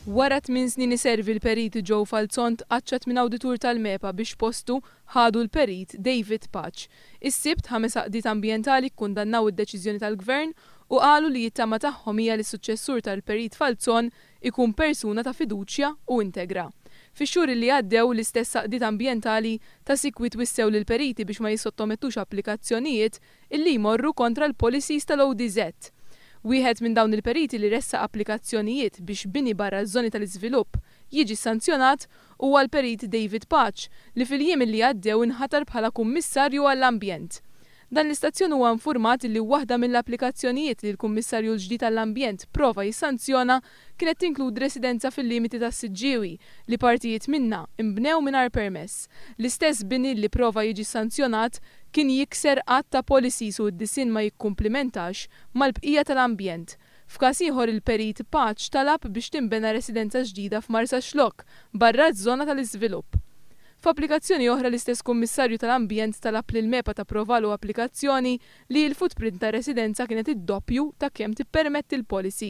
Wara 8 snin iservi l-perit Joe Falzon tqaċċat minn awditur tal-MEPA biex postu ħadu l-perit David Paċ. Is-sibt 5 qdiet ambjentali kkundannaw id-deċiżjoni tal-Gvern u qalu li jittama tagħhom hija li s-suċċessur tal-perit Falzon ikun persuna ta' fiduċja u integra. Fix-xhur li għaddew l-istess qdiet ambjentali ta' Sikwit wissew lill-periti biex ma jissottomettux applikazzjonijiet illi jmorru kontra l-policies tal-ODZ. Wieħed minn dawn il-periti li ressa applikazzjonijiet biex bini barra ż-żoni tal-iżvilupp jiġi sanzjonat huwa l-perit David Paċ li fil-jiem li għaddew inħatar bħala kummissarju għall-ambjent. Dan l-istazzjon huwa infurmat li waħda mill-applikazzjonijiet li l-Kummissarju l-ġdid tal-Ambjent prova jissanzjona kienet tinkludi residenza fil-limiti tas-Siġġiewi li partijiet minnha imbnew mingħajr permess. L-istess bini li prova jiġi sanzjonat kien jikser qatt ta' policies u d-disinn ma jikkumplimentax mal-bqija tal-ambjent. F'każ ieħor il-perit Paċ talab biex tinbena residenza ġdida f'Marsa Xlokk barra ż-żona tal-iżvilupp. F'applikazzjoni oħra l-istess Kummissarju tal-Ambjent talab lill-MEPA tapprovalu applikazzjoni li l-footprint ta' residenza kienet id-doppju ta' kemm tippermetti l-policy.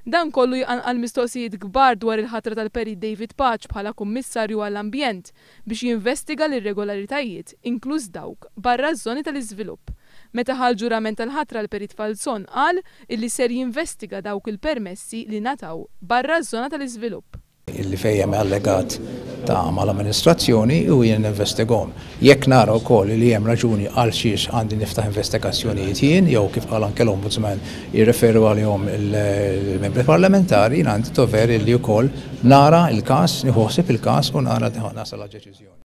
Dan kollu jqanqal mistoqsijiet kbar dwar il-ħatra tal-perit David Paċ bħala Kummissarju għall-Ambjent biex jinvestiga l-irregolaritajiet, inkluż dawk barra ż-żoni tal-iżvilupp. Meta ħal ġurament tal-ħatra l-perit Falzon qal illi ser jinvestiga dawk il-permessi li nataw barra ż-żona tal-iżvilupp. Illi fejjem allegat ta' mal-amministrazzjoni u jien investigom. Jekk nara wkoll li hemm raġuni għal xiex għandi niftaħ investigazzjonijiet jien jew kif qal anke l-Ombudsman jirreferu għalihom il-membri parlamentari jien għandi doveri li wkoll nara il-każ, nieħosib il-każ u nara nasal deċiżjoni.